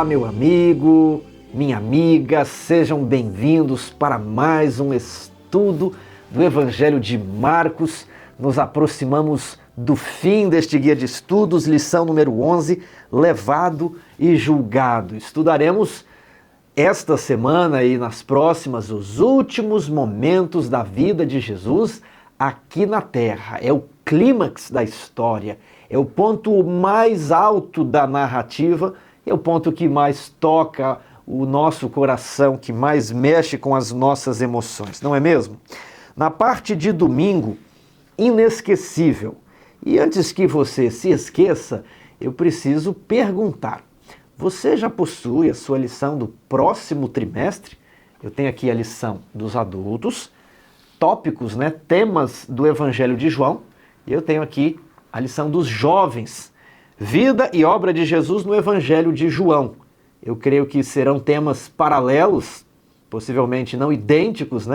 Olá, meu amigo, minha amiga, sejam bem-vindos para mais um estudo do Evangelho de Marcos. Nos aproximamos do fim deste guia de estudos, lição número 11, levado e julgado. Estudaremos esta semana e nas próximas os últimos momentos da vida de Jesus aqui na Terra. É o clímax da história, é o ponto mais alto da narrativa, é o ponto que mais toca o nosso coração, que mais mexe com as nossas emoções, não é mesmo? Na parte de domingo, inesquecível. E antes que você se esqueça, eu preciso perguntar: você já possui a sua lição do próximo trimestre? Eu tenho aqui a lição dos adultos, tópicos, temas do Evangelho de João, e eu tenho aqui a lição dos jovens, vida e obra de Jesus no Evangelho de João. Eu creio que serão temas paralelos, possivelmente não idênticos,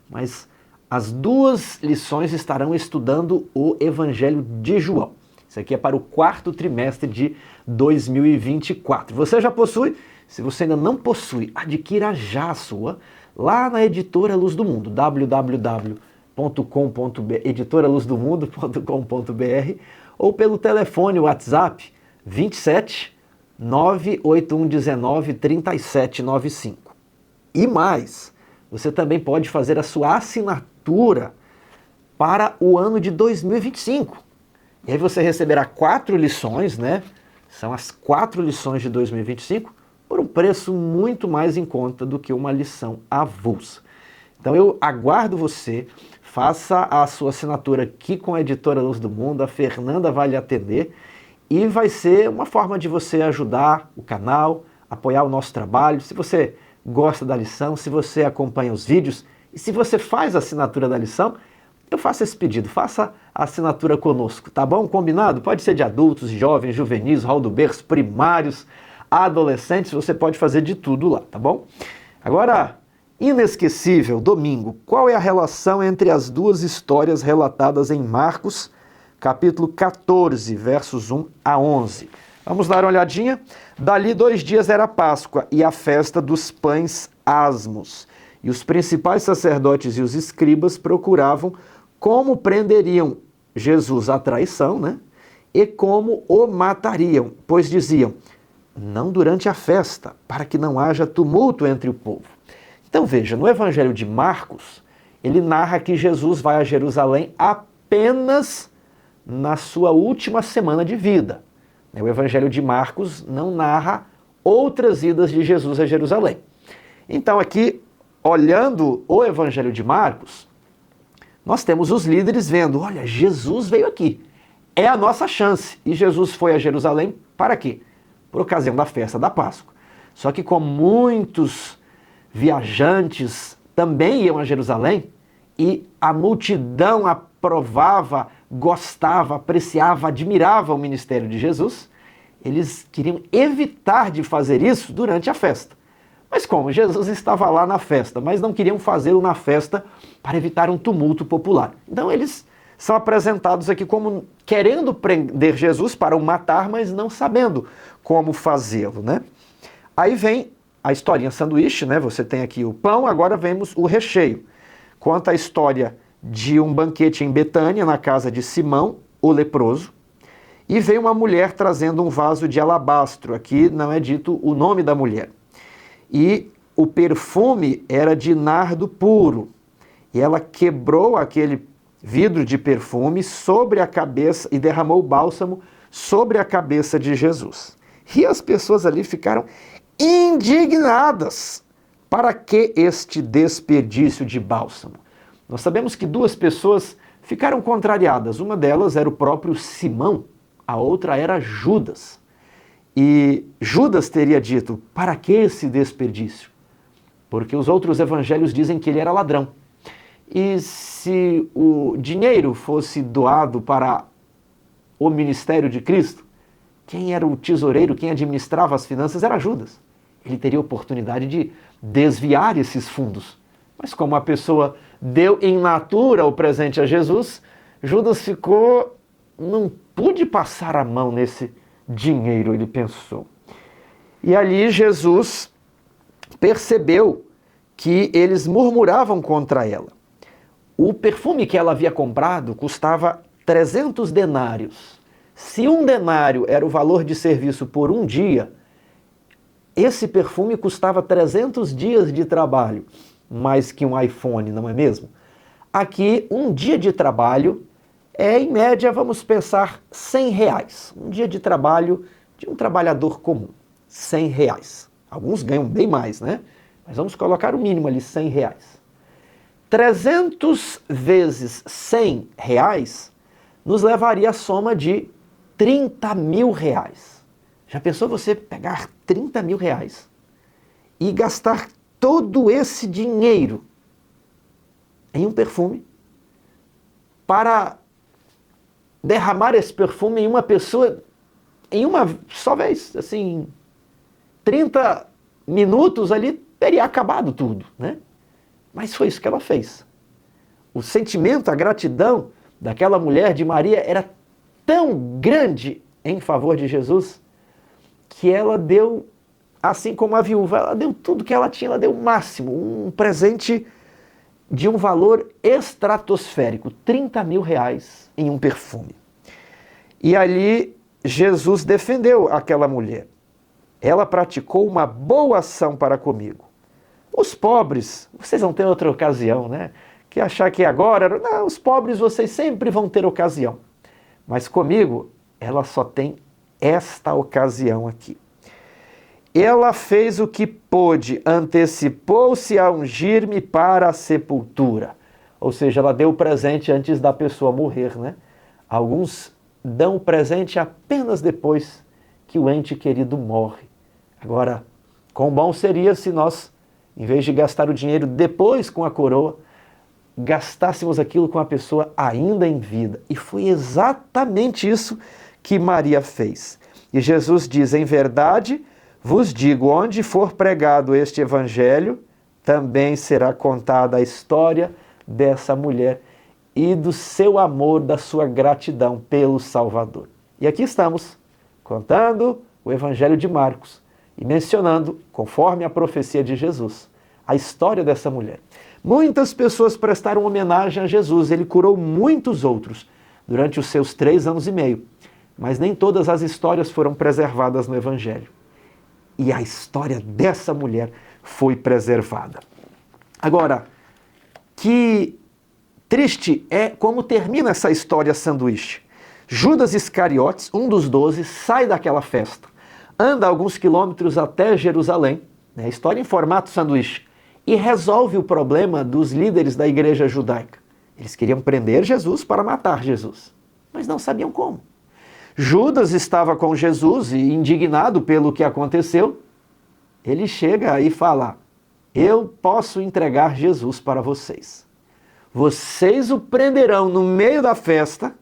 mas as duas lições estarão estudando o Evangelho de João. Isso aqui é para o quarto trimestre de 2024. Você já possui? Se você ainda não possui, adquira já a sua lá na Editora Luz do Mundo, editoraluzdomundo.com.br, ou pelo telefone WhatsApp 27 98119 3795. E mais, você também pode fazer a sua assinatura para o ano de 2025. E aí você receberá 4 lições, São as 4 lições de 2025, por um preço muito mais em conta do que uma lição avulsa. Então eu aguardo você, faça a sua assinatura aqui com a Editora Luz do Mundo, a Fernanda vai lhe atender, e vai ser uma forma de você ajudar o canal, apoiar o nosso trabalho. Se você gosta da lição, se você acompanha os vídeos, e se você faz a assinatura da lição, eu faço esse pedido, faça a assinatura conosco, tá bom? Combinado? Pode ser de adultos, jovens, juvenis, hall do berço, primários, adolescentes, você pode fazer de tudo lá, tá bom? Agora, inesquecível, domingo, qual é a relação entre as duas histórias relatadas em Marcos, capítulo 14, versos 1 a 11? Vamos dar uma olhadinha? Dali 2 dias era Páscoa e a festa dos pães asmos. E os principais sacerdotes e os escribas procuravam como prenderiam Jesus à traição, e como o matariam, pois diziam: não durante a festa, para que não haja tumulto entre o povo. Então veja, no Evangelho de Marcos, ele narra que Jesus vai a Jerusalém apenas na sua última semana de vida. O Evangelho de Marcos não narra outras idas de Jesus a Jerusalém. Então aqui, olhando o Evangelho de Marcos, nós temos os líderes vendo: olha, Jesus veio aqui, é a nossa chance. E Jesus foi a Jerusalém para quê? Por ocasião da festa da Páscoa. Só que como muitos viajantes também iam a Jerusalém, e a multidão aprovava, gostava, apreciava, admirava o ministério de Jesus, eles queriam evitar de fazer isso durante a festa. Mas como Jesus estava lá na festa, mas não queriam fazê-lo na festa para evitar um tumulto popular. Então eles são apresentados aqui como querendo prender Jesus para o matar, mas não sabendo como fazê-lo, Aí vem a historinha sanduíche, Você tem aqui o pão, agora vemos o recheio. Conta a história de um banquete em Betânia, na casa de Simão, o leproso, e vem uma mulher trazendo um vaso de alabastro. Aqui não é dito o nome da mulher. E o perfume era de nardo puro. E ela quebrou aquele vidro de perfume sobre a cabeça e derramou o bálsamo sobre a cabeça de Jesus. E as pessoas ali ficaram indignadas. Para que este desperdício de bálsamo? Nós sabemos que 2 pessoas ficaram contrariadas. Uma delas era o próprio Simão, a outra era Judas. E Judas teria dito: para que esse desperdício? Porque os outros evangelhos dizem que ele era ladrão. E se o dinheiro fosse doado para o ministério de Cristo, quem era o tesoureiro, quem administrava as finanças era Judas. Ele teria oportunidade de desviar esses fundos. Mas como a pessoa deu em natura o presente a Jesus, Judas ficou, não pude passar a mão nesse dinheiro, ele pensou. E ali Jesus percebeu que eles murmuravam contra ela. O perfume que ela havia comprado custava 300 denários. Se um denário era o valor de serviço por um dia, esse perfume custava 300 dias de trabalho, mais que um iPhone, não é mesmo? Aqui, um dia de trabalho é, em média, vamos pensar, R$100. Um dia de trabalho de um trabalhador comum, R$100. Alguns ganham bem mais, né? Mas vamos colocar o mínimo ali, R$100. 300 vezes R$100 nos levaria à soma de R$30.000. Já pensou você pegar R$30.000 e gastar todo esse dinheiro em um perfume para derramar esse perfume em uma pessoa em uma só vez, assim, 30 minutos ali teria acabado tudo, né? Mas foi isso que ela fez. O sentimento, a gratidão daquela mulher, de Maria, era tão grande em favor de Jesus que ela deu, assim como a viúva, ela deu tudo que ela tinha, ela deu o máximo, um presente de um valor estratosférico, R$30.000 em um perfume. E ali Jesus defendeu aquela mulher. Ela praticou uma boa ação para comigo. Os pobres, vocês vão ter outra ocasião, né? Que achar que agora, não, os pobres vocês sempre vão ter ocasião. Mas comigo, ela só tem esta ocasião aqui. Ela fez o que pôde, antecipou-se a ungir-me para a sepultura. Ou seja, ela deu o presente antes da pessoa morrer, né? Alguns dão o presente apenas depois que o ente querido morre. Agora, quão bom seria se nós, em vez de gastar o dinheiro depois com a coroa, gastássemos aquilo com a pessoa ainda em vida. E foi exatamente isso que Maria fez. E Jesus diz, em verdade, vos digo, onde for pregado este evangelho, também será contada a história dessa mulher e do seu amor, da sua gratidão pelo Salvador. E aqui estamos, contando o evangelho de Marcos e mencionando, conforme a profecia de Jesus, a história dessa mulher. Muitas pessoas prestaram homenagem a Jesus, ele curou muitos outros durante os seus 3 anos e meio, mas nem todas as histórias foram preservadas no evangelho. E a história dessa mulher foi preservada. Agora, que triste é como termina essa história sanduíche. Judas Iscariotes, um dos 12, sai daquela festa, anda alguns quilômetros até Jerusalém, né, história em formato sanduíche, e resolve o problema dos líderes da igreja judaica. Eles queriam prender Jesus para matar Jesus, mas não sabiam como. Judas estava com Jesus e, indignado pelo que aconteceu, ele chega e fala, eu posso entregar Jesus para vocês. Vocês o prenderão no meio da festa,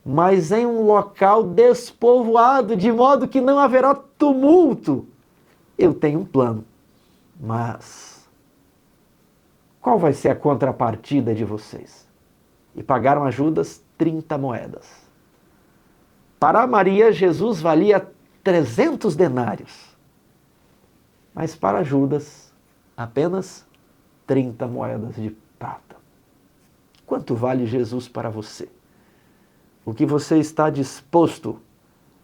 mas em um local despovoado, de modo que não haverá tumulto. Eu tenho um plano, mas qual vai ser a contrapartida de vocês? E pagaram a Judas 30 moedas. Para Maria, Jesus valia 300 denários. Mas para Judas, apenas 30 moedas de prata. Quanto vale Jesus para você? O que você está disposto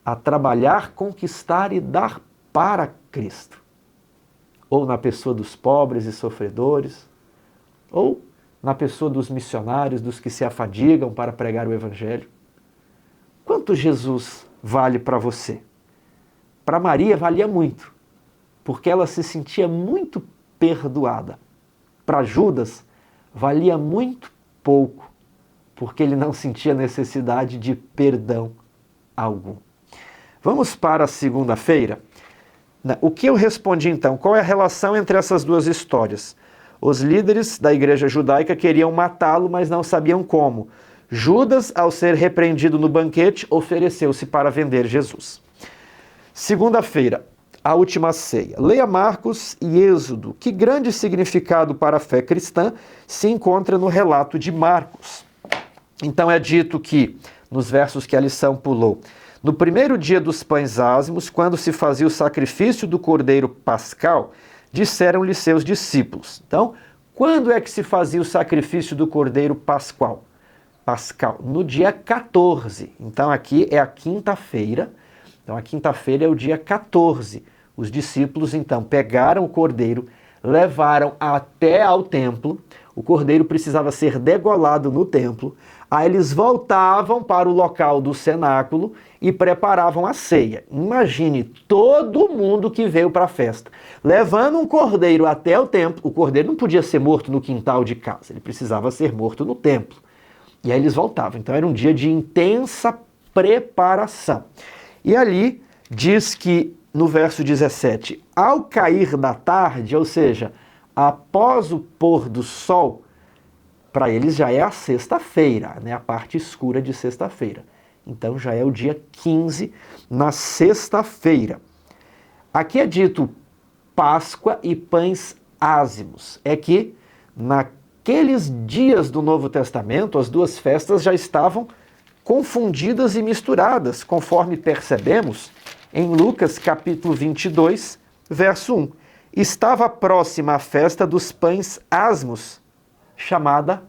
a trabalhar, conquistar e dar para Cristo? Ou na pessoa dos pobres e sofredores, ou na pessoa dos missionários, dos que se afadigam para pregar o Evangelho. Quanto Jesus vale para você? Para Maria valia muito, porque ela se sentia muito perdoada. Para Judas valia muito pouco, porque ele não sentia necessidade de perdão algum. Vamos para a segunda-feira? O que eu respondi então? Qual é a relação entre essas duas histórias? Os líderes da igreja judaica queriam matá-lo, mas não sabiam como. Judas, ao ser repreendido no banquete, ofereceu-se para vender Jesus. Segunda-feira, a última ceia. Leia Marcos e Êxodo. Que grande significado para a fé cristã se encontra no relato de Marcos. Então é dito que, nos versos que a lição pulou, No primeiro dia dos pães ázimos, quando se fazia o sacrifício do cordeiro pascal, disseram-lhe seus discípulos. Então, quando é que se fazia o sacrifício do cordeiro pascal? No dia 14. Então, aqui é a quinta-feira. Então, a quinta-feira é o dia 14. Os discípulos, então, pegaram o cordeiro, levaram até ao templo. O cordeiro precisava ser degolado no templo. Aí eles voltavam para o local do cenáculo e preparavam a ceia. Imagine todo mundo que veio para a festa, levando um cordeiro até o templo. O cordeiro não podia ser morto no quintal de casa, ele precisava ser morto no templo. E aí eles voltavam. Então era um dia de intensa preparação. E ali diz que, no verso 17, ao cair da tarde, ou seja, após o pôr do sol, para eles já é a sexta-feira, né? A parte escura de sexta-feira. Então já é o dia 15, na sexta-feira. Aqui é dito Páscoa e pães ázimos. É que naqueles dias do Novo Testamento, as duas festas já estavam confundidas e misturadas, conforme percebemos em Lucas capítulo 22, verso 1. Estava próxima a festa dos pães ázimos, chamada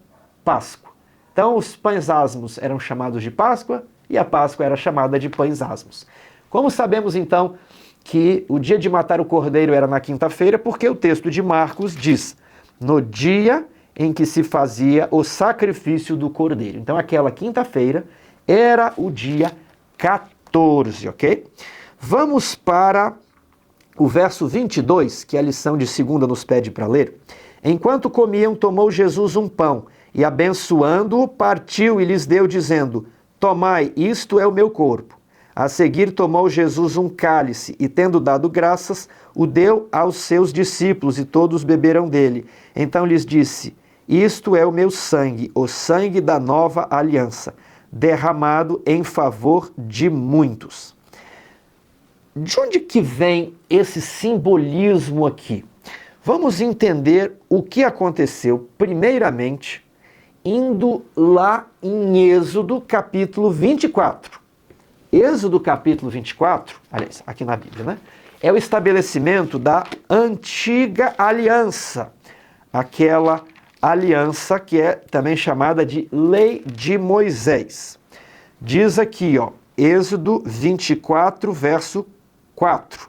Páscoa. Então, os pães ázimos eram chamados de Páscoa e a Páscoa era chamada de pães ázimos. Como sabemos, então, que o dia de matar o cordeiro era na quinta-feira? Porque o texto de Marcos diz, no dia em que se fazia o sacrifício do cordeiro. Então, aquela quinta-feira era o dia 14, ok? Vamos para o verso 22, que a lição de segunda nos pede para ler. Enquanto comiam, tomou Jesus um pão, e abençoando-o, partiu e lhes deu, dizendo, tomai, isto é o meu corpo. A seguir tomou Jesus um cálice, e tendo dado graças, o deu aos seus discípulos, e todos beberam dele. Então lhes disse, isto é o meu sangue, o sangue da nova aliança, derramado em favor de muitos. De onde que vem esse simbolismo aqui? Vamos entender o que aconteceu, primeiramente, indo lá em Êxodo capítulo 24. Êxodo capítulo 24, aliás, aqui na Bíblia, né? É o estabelecimento da antiga aliança. Aquela aliança que é também chamada de Lei de Moisés. Diz aqui, ó, Êxodo 24, verso 4.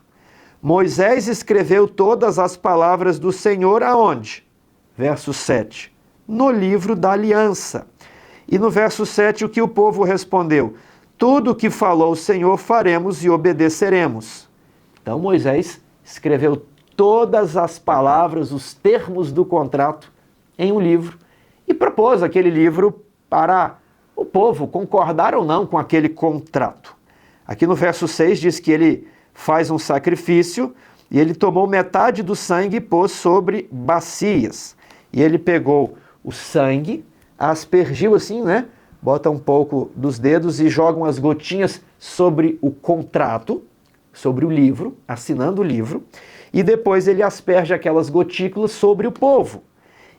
Moisés escreveu todas as palavras do Senhor aonde? Verso 7. No livro da aliança. E no verso 7 o que o povo respondeu? Tudo o que falou o Senhor faremos e obedeceremos. Então Moisés escreveu todas as palavras, os termos do contrato em um livro e propôs aquele livro para o povo concordar ou não com aquele contrato. Aqui no verso 6 diz que ele faz um sacrifício e ele tomou metade do sangue e pôs sobre bacias. E ele pegou o sangue, aspergiu assim, né? Bota um pouco dos dedos e joga umas gotinhas sobre o contrato, sobre o livro, assinando o livro, e depois ele asperge aquelas gotículas sobre o povo.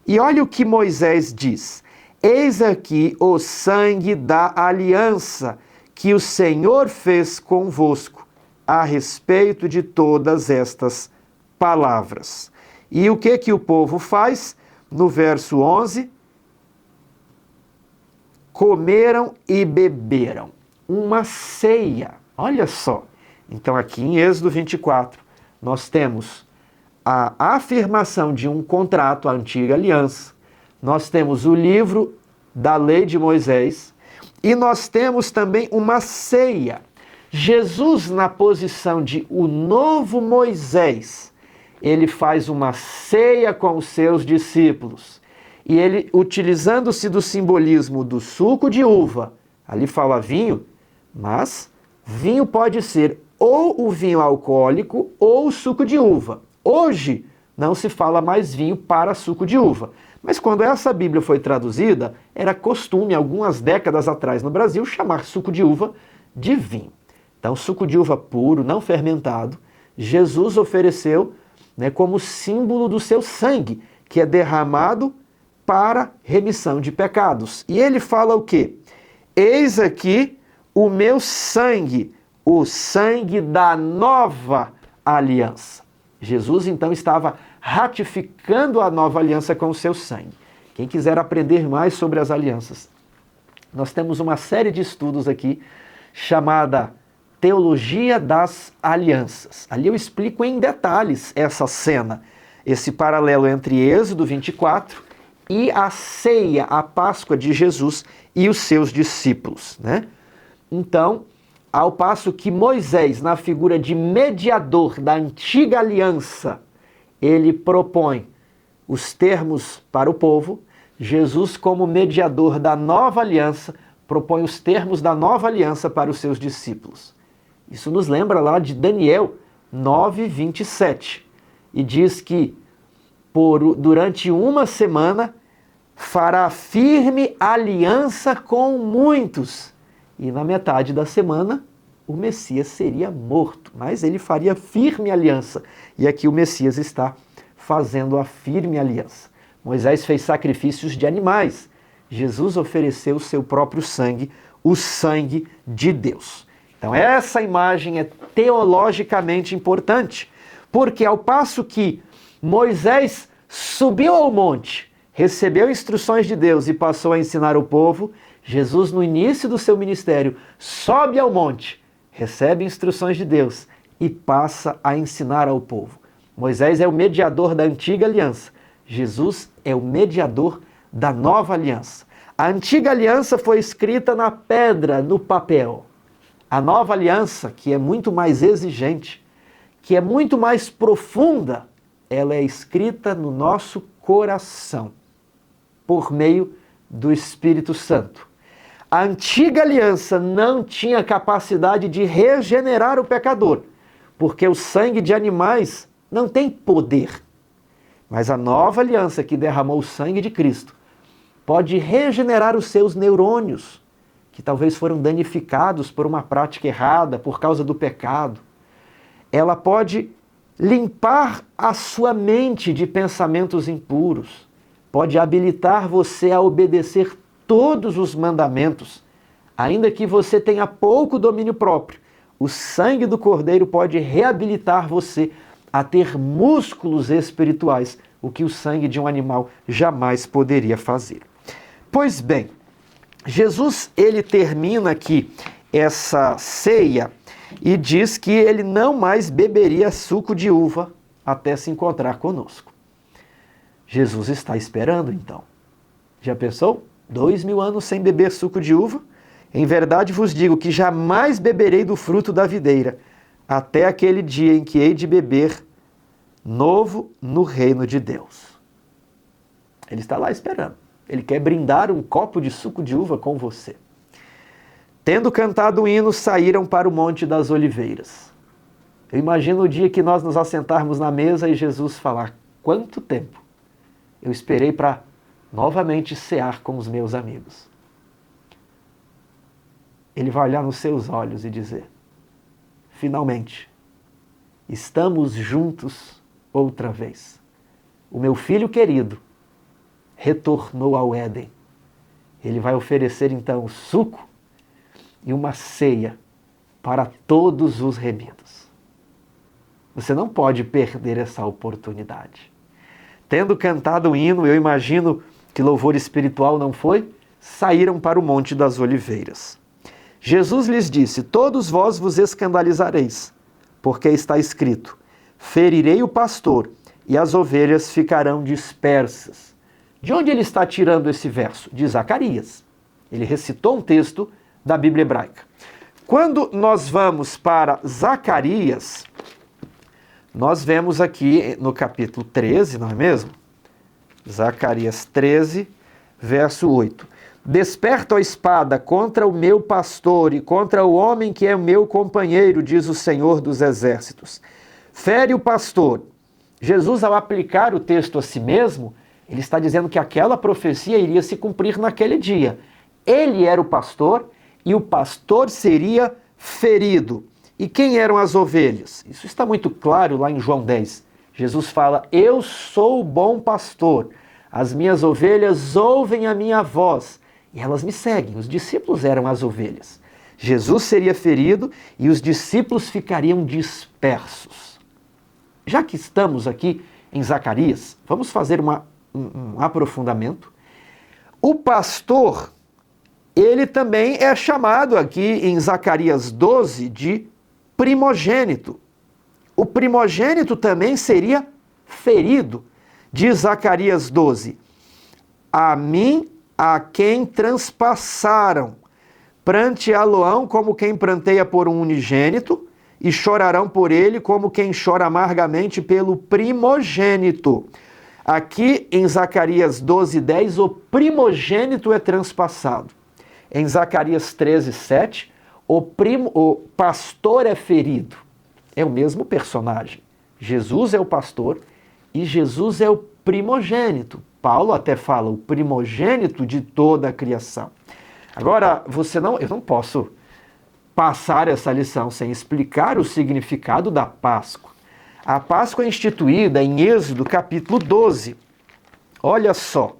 E olha o que Moisés diz: eis aqui o sangue da aliança que o Senhor fez convosco a respeito de todas estas palavras. E o que o povo faz? No verso 11, comeram e beberam. Uma ceia. Olha só. Então aqui em Êxodo 24, nós temos a afirmação de um contrato, a antiga aliança. Nós temos o livro da lei de Moisés e nós temos também uma ceia. Jesus, na posição de o novo Moisés, ele faz uma ceia com os seus discípulos. E ele, utilizando-se do simbolismo do suco de uva, ali fala vinho, mas vinho pode ser ou o vinho alcoólico ou o suco de uva. Hoje não se fala mais vinho para suco de uva. Mas quando essa Bíblia foi traduzida, era costume, algumas décadas atrás no Brasil, chamar suco de uva de vinho. Então, suco de uva puro, não fermentado, Jesus ofereceu, né, como símbolo do seu sangue, que é derramado para remissão de pecados. E ele fala o quê? Eis aqui o meu sangue, o sangue da nova aliança. Jesus então estava ratificando a nova aliança com o seu sangue. Quem quiser aprender mais sobre as alianças, nós temos uma série de estudos aqui chamada Teologia das Alianças. Ali eu explico em detalhes essa cena, esse paralelo entre Êxodo 24 e a ceia, a Páscoa de Jesus e os seus discípulos, né? Então, ao passo que Moisés, na figura de mediador da antiga aliança, ele propõe os termos para o povo, Jesus, como mediador da nova aliança, propõe os termos da nova aliança para os seus discípulos. Isso nos lembra lá de Daniel 9:27, e diz que durante uma semana fará firme aliança com muitos, e na metade da semana o Messias seria morto, mas ele faria firme aliança, e aqui o Messias está fazendo a firme aliança. Moisés fez sacrifícios de animais, Jesus ofereceu o seu próprio sangue, o sangue de Deus. Então essa imagem é teologicamente importante, porque ao passo que Moisés subiu ao monte, recebeu instruções de Deus e passou a ensinar o povo, Jesus, no início do seu ministério, sobe ao monte, recebe instruções de Deus e passa a ensinar ao povo. Moisés é o mediador da antiga aliança, Jesus é o mediador da nova aliança. A antiga aliança foi escrita na pedra, no papel. A nova aliança, que é muito mais exigente, que é muito mais profunda, ela é escrita no nosso coração, por meio do Espírito Santo. A antiga aliança não tinha capacidade de regenerar o pecador, porque o sangue de animais não tem poder. Mas a nova aliança, que derramou o sangue de Cristo, pode regenerar os seus neurônios, que talvez foram danificados por uma prática errada, por causa do pecado. Ela pode limpar a sua mente de pensamentos impuros, pode habilitar você a obedecer todos os mandamentos, ainda que você tenha pouco domínio próprio. O sangue do Cordeiro pode reabilitar você a ter músculos espirituais, o que o sangue de um animal jamais poderia fazer. Pois bem, Jesus, ele termina aqui essa ceia e diz que ele não mais beberia suco de uva até se encontrar conosco. Jesus está esperando, então. Já pensou? 2000 anos sem beber suco de uva? Em verdade vos digo que jamais beberei do fruto da videira, até aquele dia em que hei de beber novo no reino de Deus. Ele está lá esperando. Ele quer brindar um copo de suco de uva com você. Tendo cantado o hino, saíram para o Monte das Oliveiras. Eu imagino o dia que nós nos assentarmos na mesa e Jesus falar: quanto tempo eu esperei para novamente cear com os meus amigos. Ele vai olhar nos seus olhos e dizer: finalmente, estamos juntos outra vez. O meu filho querido retornou ao Éden. Ele vai oferecer então o suco e uma ceia para todos os remidos. Você não pode perder essa oportunidade. Tendo cantado o hino, eu imagino que louvor espiritual não foi, saíram para o Monte das Oliveiras. Jesus lhes disse: todos vós vos escandalizareis, porque está escrito: ferirei o pastor e as ovelhas ficarão dispersas. De onde ele está tirando esse verso? De Zacarias. Ele recitou um texto da Bíblia hebraica. Quando nós vamos para Zacarias, nós vemos aqui no capítulo 13, não é mesmo? Zacarias 13, verso 8. Desperta a espada contra o meu pastor e contra o homem que é o meu companheiro, diz o Senhor dos Exércitos. Fere o pastor. Jesus, ao aplicar o texto a si mesmo, ele está dizendo que aquela profecia iria se cumprir naquele dia. Ele era o pastor e o pastor seria ferido. E quem eram as ovelhas? Isso está muito claro lá em João 10. Jesus fala: eu sou o bom pastor, as minhas ovelhas ouvem a minha voz e elas me seguem. Os discípulos eram as ovelhas. Jesus seria ferido e os discípulos ficariam dispersos. Já que estamos aqui em Zacarias, vamos fazer um aprofundamento. O pastor, ele também é chamado aqui em Zacarias 12 de primogênito. O primogênito também seria ferido. Diz Zacarias 12: a mim, a quem transpassaram, pranteá-lo-ão como quem pranteia por um unigênito, e chorarão por ele como quem chora amargamente pelo primogênito. Aqui em Zacarias 12:10, o primogênito é transpassado. Em Zacarias 13:7, o pastor é ferido. É o mesmo personagem. Jesus é o pastor e Jesus é o primogênito. Paulo até fala o primogênito de toda a criação. Agora, eu não posso passar essa lição sem explicar o significado da Páscoa. A Páscoa é instituída em Êxodo capítulo 12. Olha só,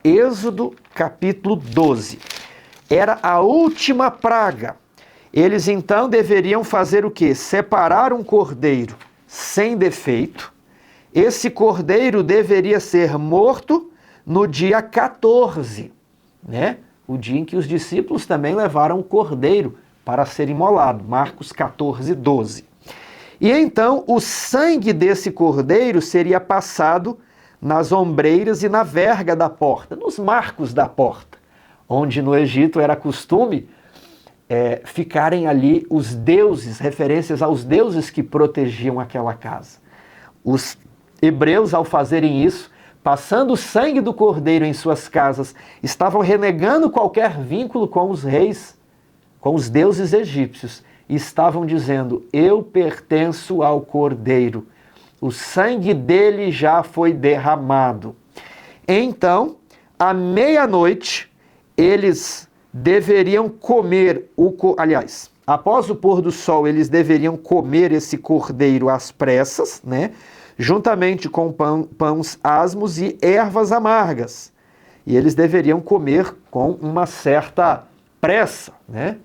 Êxodo capítulo 12. Era a última praga. Eles então deveriam fazer o quê? Separar um cordeiro sem defeito. Esse cordeiro deveria ser morto no dia 14, né? O dia em que os discípulos também levaram o cordeiro para ser imolado, Marcos 14:12. E então o sangue desse cordeiro seria passado nas ombreiras e na verga da porta, nos marcos da porta, onde no Egito era costume ficarem ali os deuses, referências aos deuses que protegiam aquela casa. Os hebreus, ao fazerem isso, passando o sangue do cordeiro em suas casas, estavam renegando qualquer vínculo com os reis, com os deuses egípcios, e estavam dizendo: eu pertenço ao cordeiro, o sangue dele já foi derramado. Então, à meia-noite, eles deveriam comer após o pôr do sol, eles deveriam comer esse cordeiro às pressas, né? Juntamente com pães asmos e ervas amargas. E eles deveriam comer com uma certa pressa, né?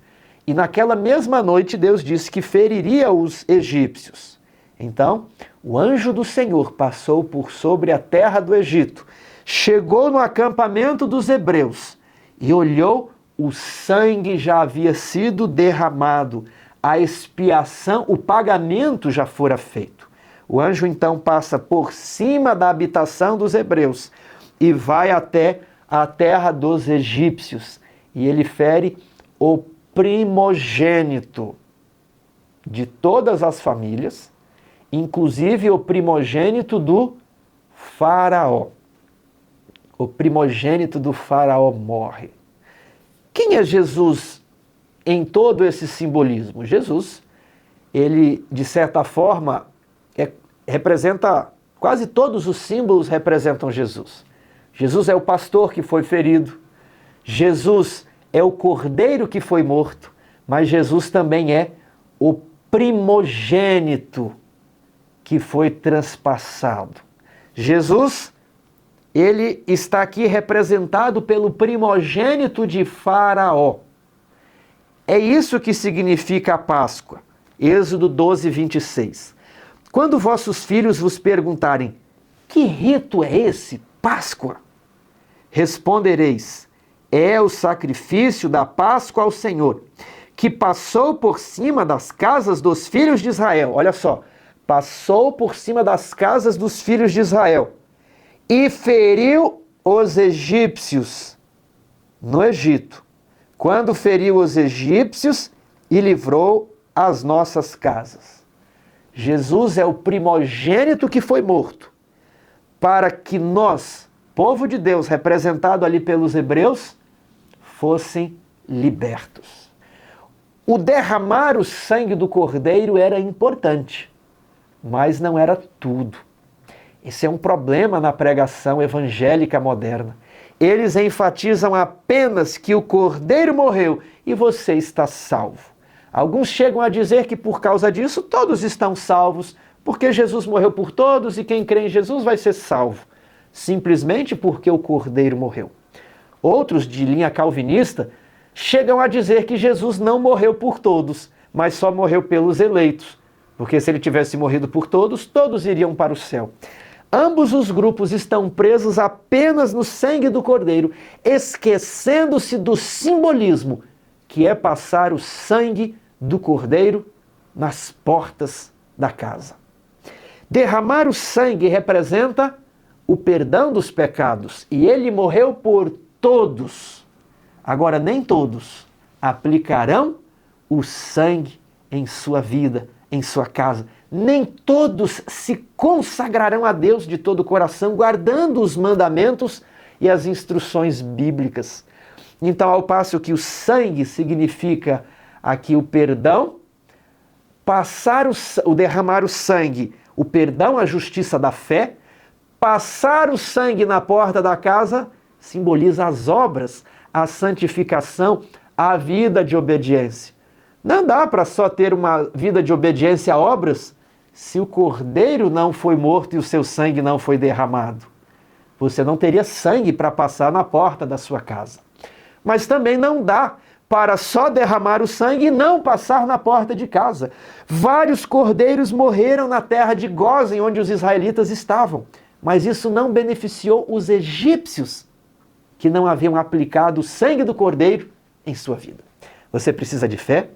E naquela mesma noite Deus disse que feriria os egípcios. Então, o anjo do Senhor passou por sobre a terra do Egito, chegou no acampamento dos hebreus e olhou, o sangue já havia sido derramado, a expiação, o pagamento já fora feito. O anjo então passa por cima da habitação dos hebreus e vai até a terra dos egípcios. E ele fere o primogênito de todas as famílias, inclusive o primogênito do faraó. O primogênito do faraó morre. Quem é Jesus em todo esse simbolismo? Jesus, ele, de certa forma, representa, quase todos os símbolos representam Jesus. Jesus é o pastor que foi ferido, Jesus é o cordeiro que foi morto, mas Jesus também é o primogênito que foi transpassado. Jesus, ele está aqui representado pelo primogênito de Faraó. É isso que significa a Páscoa. Êxodo 12:26. Quando vossos filhos vos perguntarem: que rito é esse, Páscoa? Respondereis: é o sacrifício da Páscoa ao Senhor, que passou por cima das casas dos filhos de Israel. Olha só, passou por cima das casas dos filhos de Israel e feriu os egípcios no Egito, quando feriu os egípcios e livrou as nossas casas. Jesus é o primogênito que foi morto, para que nós, povo de Deus, representado ali pelos hebreus, fossem libertos. O derramar o sangue do cordeiro era importante, mas não era tudo. Esse é um problema na pregação evangélica moderna. Eles enfatizam apenas que o cordeiro morreu e você está salvo. Alguns chegam a dizer que por causa disso todos estão salvos, porque Jesus morreu por todos e quem crê em Jesus vai ser salvo, simplesmente porque o cordeiro morreu. Outros, de linha calvinista, chegam a dizer que Jesus não morreu por todos, mas só morreu pelos eleitos, porque se ele tivesse morrido por todos, todos iriam para o céu. Ambos os grupos estão presos apenas no sangue do Cordeiro, esquecendo-se do simbolismo, que é passar o sangue do Cordeiro nas portas da casa. Derramar o sangue representa o perdão dos pecados, e ele morreu por todos. Agora, nem todos aplicarão o sangue em sua vida, em sua casa. Nem todos se consagrarão a Deus de todo o coração, guardando os mandamentos e as instruções bíblicas. Então, ao passo que o sangue significa aqui o perdão, derramar o sangue, o perdão, a justiça da fé, passar o sangue na porta da casa simboliza as obras, a santificação, a vida de obediência. Não dá para só ter uma vida de obediência a obras se o cordeiro não foi morto e o seu sangue não foi derramado. Você não teria sangue para passar na porta da sua casa. Mas também não dá para só derramar o sangue e não passar na porta de casa. Vários cordeiros morreram na terra de Gósen, onde os israelitas estavam. Mas isso não beneficiou os egípcios, que não haviam aplicado o sangue do cordeiro em sua vida. Você precisa de fé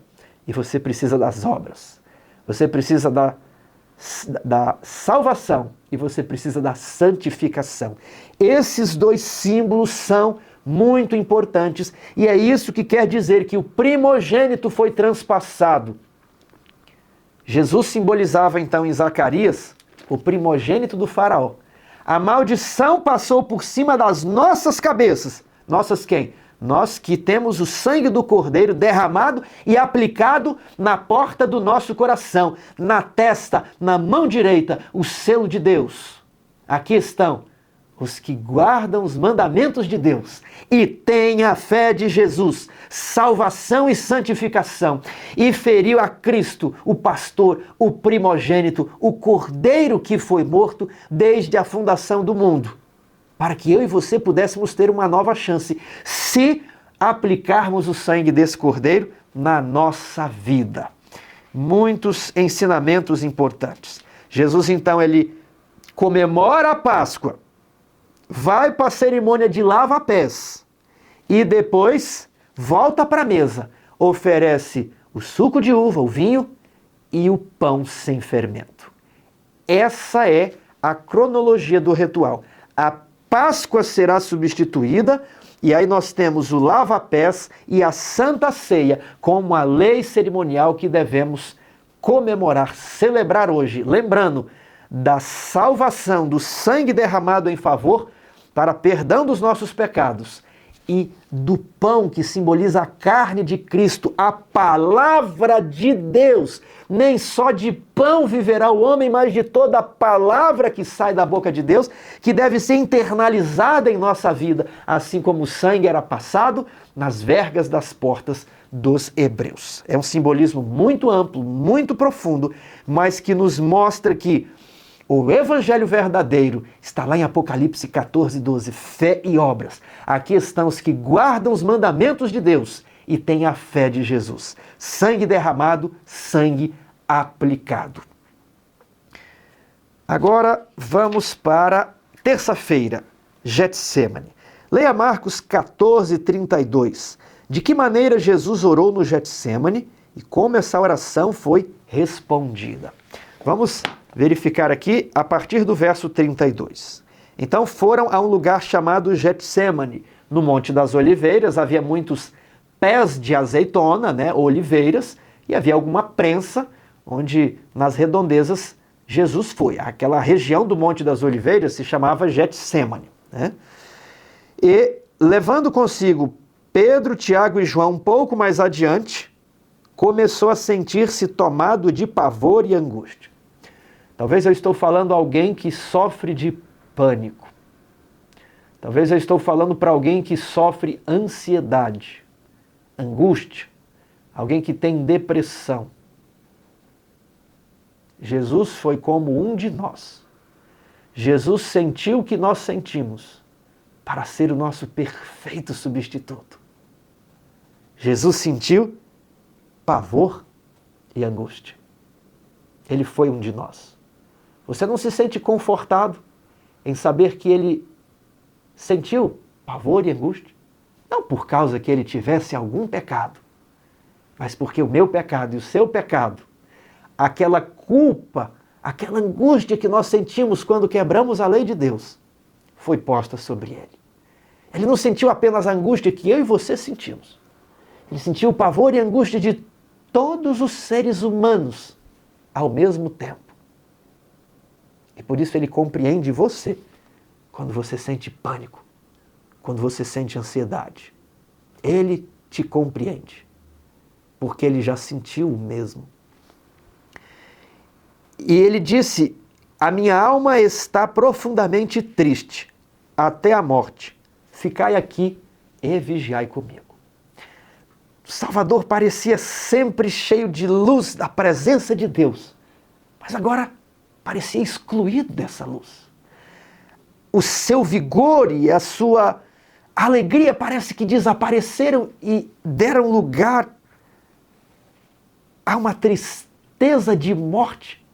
e você precisa das obras. Você precisa da salvação e você precisa da santificação. Esses dois símbolos são muito importantes e é isso que quer dizer que o primogênito foi transpassado. Jesus simbolizava então em Zacarias o primogênito do faraó. A maldição passou por cima das nossas cabeças. Nossas quem? Nós que temos o sangue do Cordeiro derramado e aplicado na porta do nosso coração, na testa, na mão direita, o selo de Deus. Aqui estão os que guardam os mandamentos de Deus e têm a fé de Jesus, salvação e santificação, e feriu a Cristo, o pastor, o primogênito, o Cordeiro que foi morto desde a fundação do mundo, para que eu e você pudéssemos ter uma nova chance, se aplicarmos o sangue desse Cordeiro na nossa vida. Muitos ensinamentos importantes. Jesus, então, ele comemora a Páscoa, vai para a cerimônia de lava-pés e depois volta para a mesa, oferece o suco de uva, o vinho e o pão sem fermento. Essa é a cronologia do ritual. A Páscoa será substituída e aí nós temos o lava-pés e a Santa Ceia como a lei cerimonial que devemos comemorar, celebrar hoje, lembrando da salvação, do sangue derramado em favor para perdão dos nossos pecados e do pão que simboliza a carne de Cristo, a palavra de Deus. Nem só de pão viverá o homem, mas de toda a palavra que sai da boca de Deus, que deve ser internalizada em nossa vida, assim como o sangue era passado nas vergas das portas dos hebreus. É um simbolismo muito amplo, muito profundo, mas que nos mostra que o evangelho verdadeiro está lá em Apocalipse 14, 12, fé e obras. Aqui estão os que guardam os mandamentos de Deus e têm a fé de Jesus. Sangue derramado, sangue aplicado. Agora vamos para terça-feira, Getsêmani. Leia Marcos 14, 32. De que maneira Jesus orou no Getsêmani e como essa oração foi respondida. Vamos verificar aqui a partir do verso 32. Então foram a um lugar chamado Getsêmani. No Monte das Oliveiras havia muitos pés de azeitona, oliveiras, e havia alguma prensa onde nas redondezas Jesus foi. Aquela região do Monte das Oliveiras se chamava Getsêmani. E levando consigo Pedro, Tiago e João um pouco mais adiante, começou a sentir-se tomado de pavor e angústia. Talvez eu estou falando a alguém que sofre de pânico. Talvez eu estou falando para alguém que sofre ansiedade, angústia, alguém que tem depressão. Jesus foi como um de nós. Jesus sentiu o que nós sentimos para ser o nosso perfeito substituto. Jesus sentiu pavor e angústia. Ele foi um de nós. Você não se sente confortado em saber que ele sentiu pavor e angústia? Não por causa que ele tivesse algum pecado, mas porque o meu pecado e o seu pecado, aquela culpa, aquela angústia que nós sentimos quando quebramos a lei de Deus, foi posta sobre ele. Ele não sentiu apenas a angústia que eu e você sentimos. Ele sentiu o pavor e a angústia de todos os seres humanos ao mesmo tempo. E por isso ele compreende você quando você sente pânico, quando você sente ansiedade. Ele te compreende, porque ele já sentiu o mesmo. E ele disse: a minha alma está profundamente triste, até a morte. Ficai aqui e vigiai comigo. Salvador parecia sempre cheio de luz da presença de Deus, mas agora parecia excluído dessa luz. O seu vigor e a sua alegria parece que desapareceram e deram lugar a uma tristeza de morte.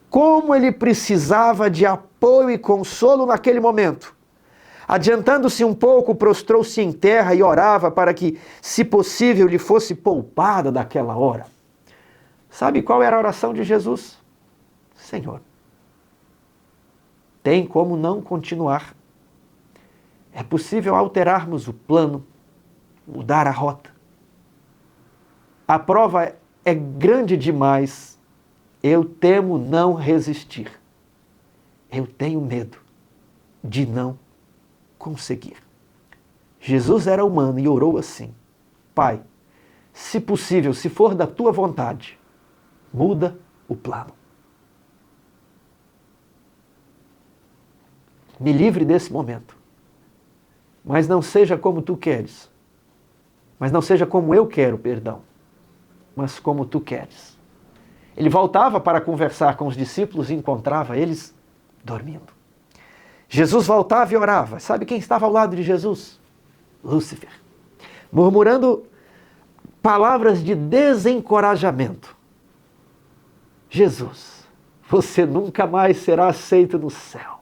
Como ele precisava de apoio e consolo naquele momento. Adiantando-se um pouco, prostrou-se em terra e orava para que, se possível, lhe fosse poupada daquela hora. Sabe qual era a oração de Jesus? Senhor, tem como não continuar? É possível alterarmos o plano, mudar a rota? A prova é grande demais. Eu temo não resistir. Eu tenho medo de não conseguir. Jesus era humano e orou assim: Pai, se possível, se for da tua vontade, muda o plano. Me livre desse momento. Mas não seja como tu queres. Mas não seja como eu quero, perdão. Mas como tu queres. Ele voltava para conversar com os discípulos e encontrava eles dormindo. Jesus voltava e orava. Sabe quem estava ao lado de Jesus? Lúcifer. Murmurando palavras de desencorajamento. Jesus, você nunca mais será aceito no céu.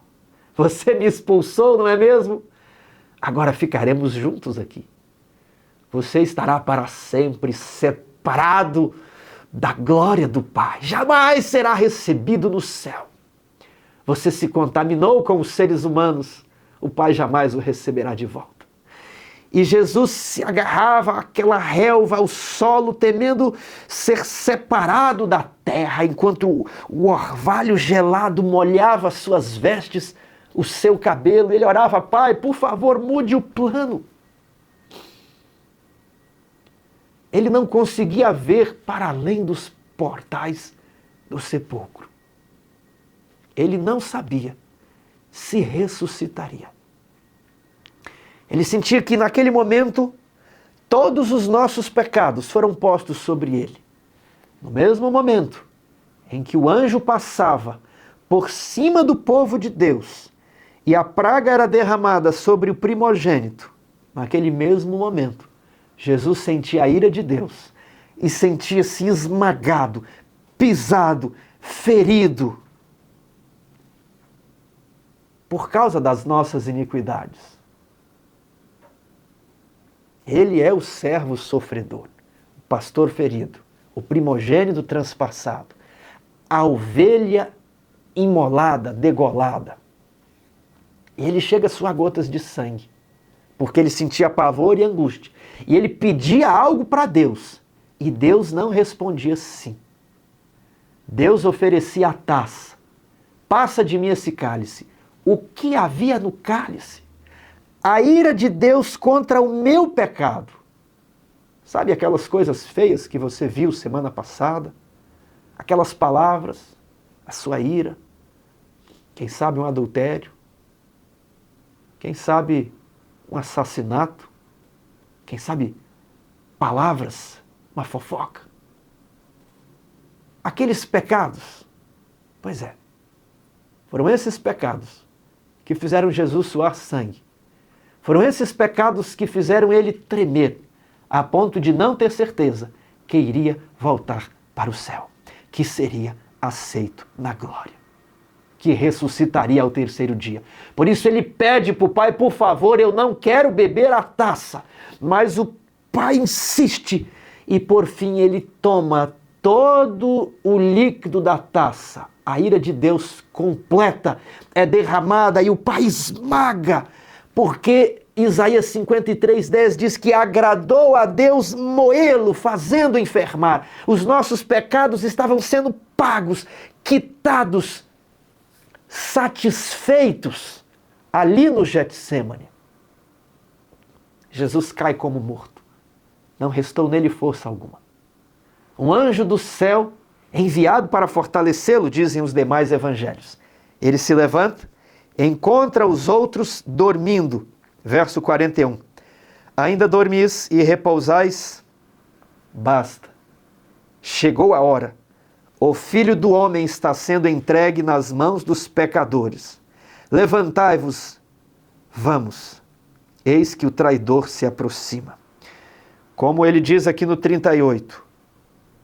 Você me expulsou, não é mesmo? Agora ficaremos juntos aqui. Você estará para sempre separado da glória do Pai. Jamais será recebido no céu. Você se contaminou com os seres humanos. O Pai jamais o receberá de volta. E Jesus se agarrava àquela relva, ao solo, temendo ser separado da terra, enquanto o orvalho gelado molhava suas vestes, o seu cabelo. Ele orava: Pai, por favor, mude o plano. Ele não conseguia ver para além dos portais do sepulcro. Ele não sabia se ressuscitaria. Ele sentia que naquele momento todos os nossos pecados foram postos sobre ele. No mesmo momento em que o anjo passava por cima do povo de Deus e a praga era derramada sobre o primogênito, naquele mesmo momento, Jesus sentia a ira de Deus e sentia-se esmagado, pisado, ferido por causa das nossas iniquidades. Ele é o servo sofredor, o pastor ferido, o primogênito transpassado, a ovelha imolada, degolada. E ele chega a suar gotas de sangue, porque ele sentia pavor e angústia. E ele pedia algo para Deus, e Deus não respondia sim. Deus oferecia a taça. Passa de mim esse cálice. O que havia no cálice? A ira de Deus contra o meu pecado. Sabe aquelas coisas feias que você viu semana passada? Aquelas palavras, a sua ira. Quem sabe um adultério. Quem sabe um assassinato. Quem sabe palavras, uma fofoca. Aqueles pecados. Pois é, foram esses pecados que fizeram Jesus suar sangue. Foram esses pecados que fizeram ele tremer a ponto de não ter certeza que iria voltar para o céu, que seria aceito na glória, que ressuscitaria ao terceiro dia. Por isso ele pede para o pai: por favor, eu não quero beber a taça. Mas o pai insiste e por fim ele toma todo o líquido da taça. A ira de Deus completa é derramada e o pai esmaga, porque Isaías 53:10 diz que agradou a Deus moê-lo, fazendo enfermar. Os nossos pecados estavam sendo pagos, quitados, satisfeitos ali no Getsêmani. Jesus cai como morto. Não restou nele força alguma. Um anjo do céu, enviado para fortalecê-lo, dizem os demais evangelhos. Ele se levanta, encontra os outros dormindo. Verso 41. Ainda dormis e repousais? Basta. Chegou a hora. O Filho do Homem está sendo entregue nas mãos dos pecadores. Levantai-vos, vamos. Eis que o traidor se aproxima. Como ele diz aqui no 38,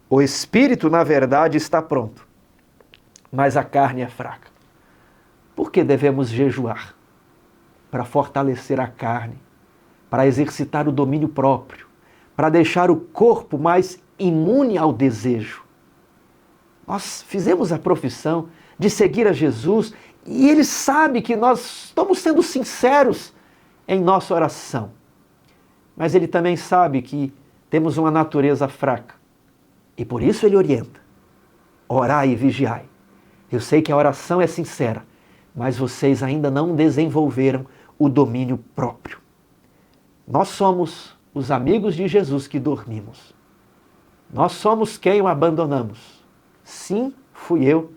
o espírito, na verdade, está pronto, mas a carne é fraca. Por que devemos jejuar? Para fortalecer a carne, para exercitar o domínio próprio, para deixar o corpo mais imune ao desejo. Nós fizemos a profissão de seguir a Jesus e Ele sabe que nós estamos sendo sinceros em nossa oração. Mas Ele também sabe que temos uma natureza fraca. E por isso Ele orienta: orai e vigiai. Eu sei que a oração é sincera, mas vocês ainda não desenvolveram o domínio próprio. Nós somos os amigos de Jesus que dormimos. Nós somos quem o abandonamos. Sim, fui eu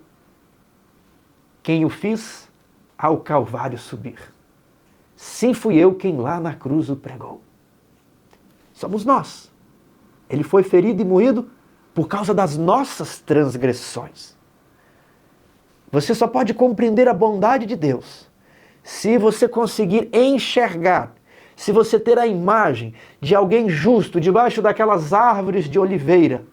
quem o fiz ao Calvário subir. Sim, fui eu quem lá na cruz o pregou. Somos nós. Ele foi ferido e moído por causa das nossas transgressões. Você só pode compreender a bondade de Deus se você conseguir enxergar, se você ter a imagem de alguém justo debaixo daquelas árvores de oliveira,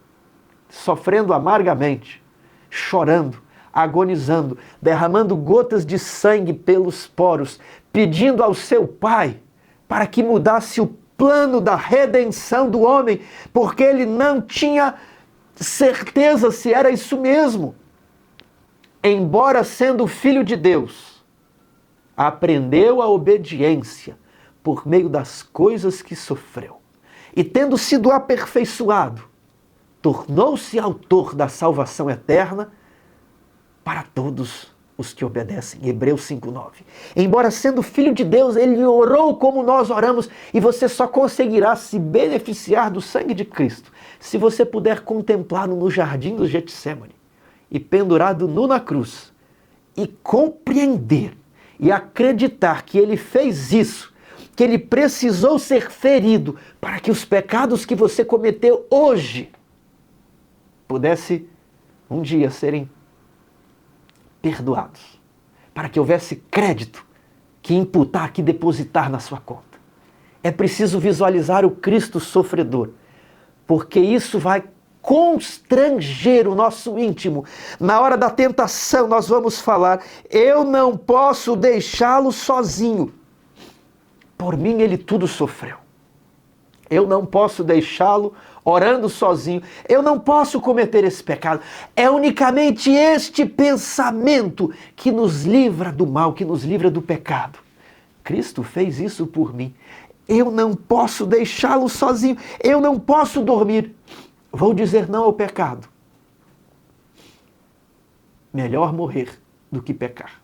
sofrendo amargamente, chorando, agonizando, derramando gotas de sangue pelos poros, pedindo ao seu Pai para que mudasse o plano da redenção do homem, porque ele não tinha certeza se era isso mesmo. Embora sendo filho de Deus, aprendeu a obediência por meio das coisas que sofreu. E tendo sido aperfeiçoado, tornou-se autor da salvação eterna para todos os que obedecem. Hebreus 5:9. Embora sendo filho de Deus, ele orou como nós oramos, e você só conseguirá se beneficiar do sangue de Cristo se você puder contemplá-lo no jardim do Getsêmani e pendurado nu na cruz, e compreender e acreditar que ele fez isso, que ele precisou ser ferido para que os pecados que você cometeu hoje pudesse um dia serem perdoados, para que houvesse crédito que imputar, que depositar na sua conta. É preciso visualizar o Cristo sofredor, porque isso vai constranger o nosso íntimo. Na hora da tentação nós vamos falar: eu não posso deixá-lo sozinho. Por mim ele tudo sofreu. Eu não posso deixá-lo orando sozinho. Eu não posso cometer esse pecado. É unicamente este pensamento que nos livra do mal, que nos livra do pecado. Cristo fez isso por mim. Eu não posso deixá-lo sozinho. Eu não posso dormir. Vou dizer não ao pecado. Melhor morrer do que pecar.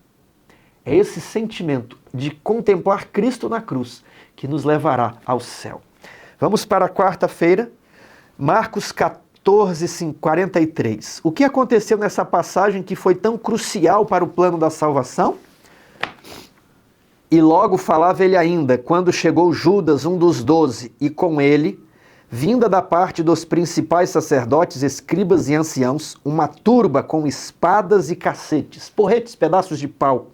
É esse sentimento de contemplar Cristo na cruz que nos levará ao céu. Vamos para a quarta-feira, Marcos 14:43. O que aconteceu nessa passagem que foi tão crucial para o plano da salvação? E logo falava ele ainda, quando chegou Judas, um dos 12, e com ele, vinda da parte dos principais sacerdotes, escribas e anciãos, uma turba com espadas e cacetes, porretes, pedaços de pau.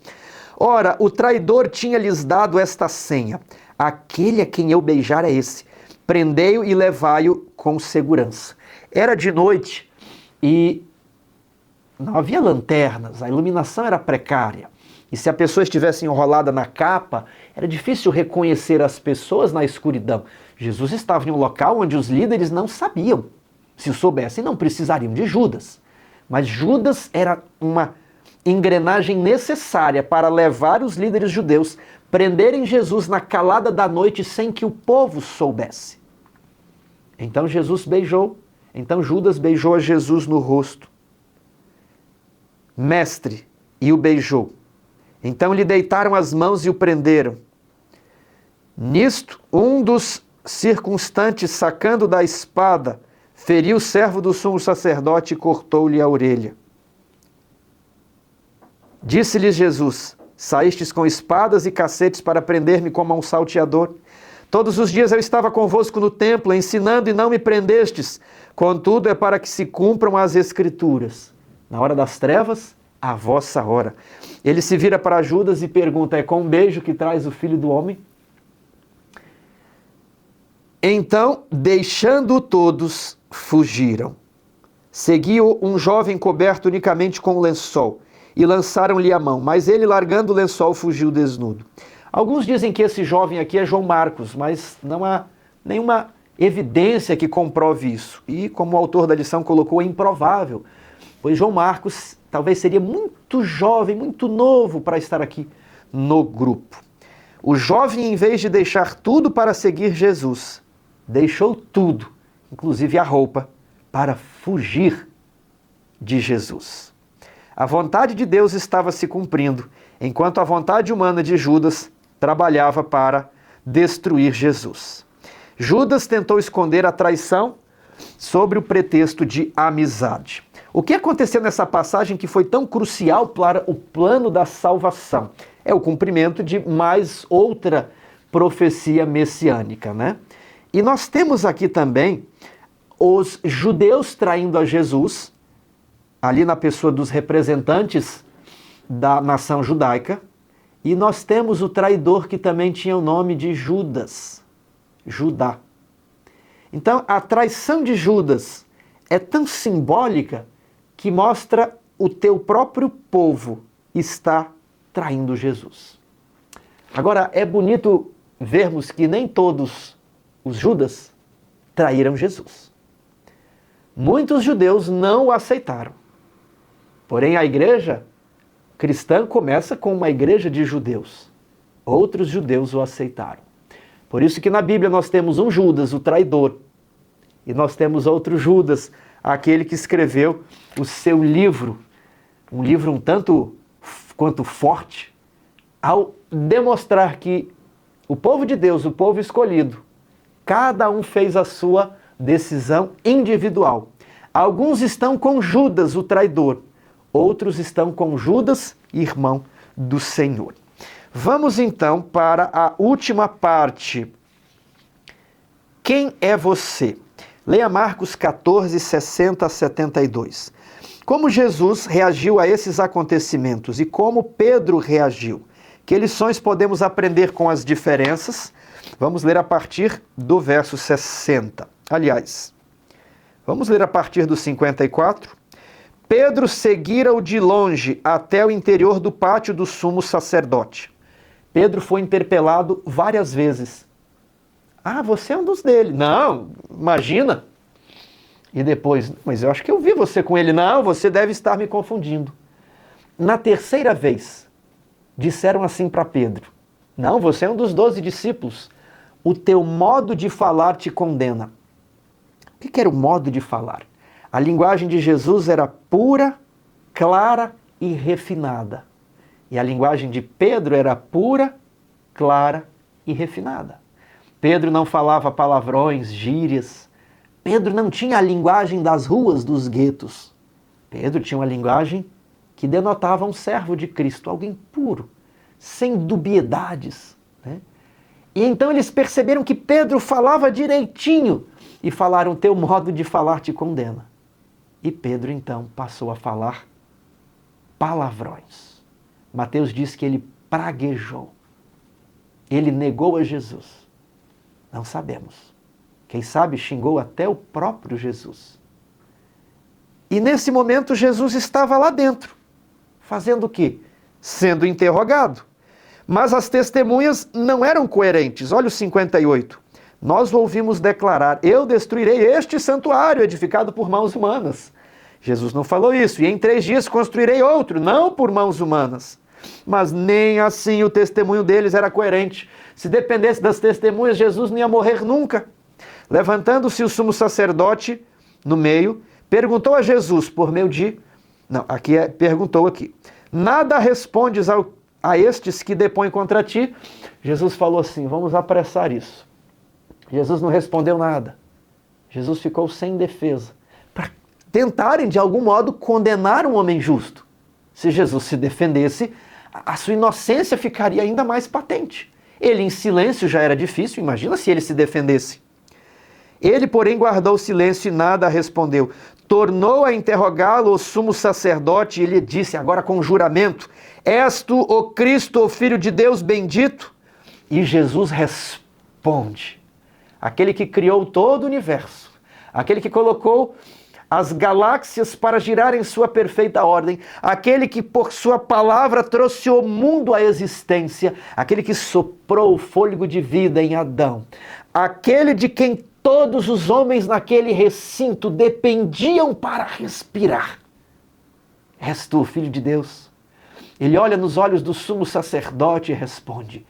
Ora, o traidor tinha-lhes dado esta senha: aquele a quem eu beijar é esse, prendei-o e levai-o com segurança. Era de noite e não havia lanternas, a iluminação era precária. E se a pessoa estivesse enrolada na capa, era difícil reconhecer as pessoas na escuridão. Jesus estava em um local onde os líderes não sabiam. Se soubessem, não precisariam de Judas. Mas Judas era uma engrenagem necessária para levar os líderes judeus, prenderem Jesus na calada da noite sem que o povo soubesse. Então Judas beijou a Jesus no rosto. Mestre, e o beijou. Então lhe deitaram as mãos e o prenderam. Nisto, um dos circunstantes, sacando da espada, feriu o servo do sumo sacerdote e cortou-lhe a orelha. Disse-lhes Jesus: saístes com espadas e cacetes para prender-me como a um salteador. Todos os dias eu estava convosco no templo, ensinando e não me prendestes. Contudo, é para que se cumpram as Escrituras. Na hora das trevas, a vossa hora. Ele se vira para Judas e pergunta: é com um beijo que traz o Filho do Homem? Então, deixando-o todos, fugiram. Seguiu um jovem coberto unicamente com um lençol e lançaram-lhe a mão, mas ele, largando o lençol, fugiu desnudo. Alguns dizem que esse jovem aqui é João Marcos, mas não há nenhuma evidência que comprove isso. E, como o autor da lição colocou, é improvável, pois João Marcos talvez seria muito jovem, muito novo para estar aqui no grupo. O jovem, em vez de deixar tudo para seguir Jesus, deixou tudo, inclusive a roupa, para fugir de Jesus. A vontade de Deus estava se cumprindo, enquanto a vontade humana de Judas trabalhava para destruir Jesus. Judas tentou esconder a traição sobre o pretexto de amizade. O que aconteceu nessa passagem que foi tão crucial para o plano da salvação? É o cumprimento de mais outra profecia messiânica, né? E nós temos aqui também os judeus traindo a Jesus, ali na pessoa dos representantes da nação judaica, e nós temos o traidor que também tinha o nome de Judas, Judá. Então, a traição de Judas é tão simbólica que mostra o teu próprio povo está traindo Jesus. Agora, é bonito vermos que nem todos os Judas traíram Jesus. Muitos judeus não o aceitaram. Porém, a igreja cristã começa com uma igreja de judeus. Outros judeus o aceitaram. Por isso que na Bíblia nós temos um Judas, o traidor, e nós temos outro Judas, aquele que escreveu o seu livro, um livro um tanto quanto forte, ao demonstrar que o povo de Deus, o povo escolhido, cada um fez a sua decisão individual. Alguns estão com Judas, o traidor, outros estão com Judas, irmão do Senhor. Vamos então para a última parte. Quem é você? Leia Marcos 14, 60 a 72. Como Jesus reagiu a esses acontecimentos e como Pedro reagiu? Que lições podemos aprender com as diferenças? Vamos ler a partir do verso 60. Aliás, vamos ler a partir do 54. Pedro seguira-o de longe até o interior do pátio do sumo sacerdote. Pedro foi interpelado várias vezes. Ah, você é um dos dele. Não, imagina. E depois, mas eu acho que eu vi você com ele. Não, você deve estar me confundindo. Na terceira vez, disseram assim para Pedro: não, você é um dos 12 discípulos. O teu modo de falar te condena. O que era o modo de falar? A linguagem de Jesus era pura, clara e refinada. E a linguagem de Pedro era pura, clara e refinada. Pedro não falava palavrões, gírias. Pedro não tinha a linguagem das ruas, dos guetos. Pedro tinha uma linguagem que denotava um servo de Cristo, alguém puro, sem dubiedades, né? E então eles perceberam que Pedro falava direitinho e falaram: teu modo de falar te condena. E Pedro então passou a falar palavrões. Mateus diz que ele praguejou. Ele negou a Jesus. Não sabemos. Quem sabe xingou até o próprio Jesus. E nesse momento Jesus estava lá dentro, fazendo o quê? Sendo interrogado. Mas as testemunhas não eram coerentes. Olha o 58. Nós o ouvimos declarar: eu destruirei este santuário edificado por mãos humanas. Jesus não falou isso. E em 3 dias construirei outro, não por mãos humanas. Mas nem assim o testemunho deles era coerente. Se dependesse das testemunhas, Jesus não ia morrer nunca. Levantando-se o sumo sacerdote no meio, perguntou a Jesus por meio de... Não, perguntou aqui. Nada respondes a estes que depõem contra ti? Jesus falou assim: vamos apressar isso. Jesus não respondeu nada. Jesus ficou sem defesa, para tentarem de algum modo condenar um homem justo. Se Jesus se defendesse, a sua inocência ficaria ainda mais patente. Ele em silêncio já era difícil, imagina se ele se defendesse. Ele, porém, guardou silêncio e nada respondeu. Tornou a interrogá-lo o sumo sacerdote e lhe disse, agora com juramento: és tu o Cristo, o Filho de Deus bendito? E Jesus responde: aquele que criou todo o universo, aquele que colocou as galáxias para girar em sua perfeita ordem, aquele que por sua palavra trouxe o mundo à existência, aquele que soprou o fôlego de vida em Adão, aquele de quem todos os homens naquele recinto dependiam para respirar. És tu, Filho de Deus? Ele olha nos olhos do sumo sacerdote e responde: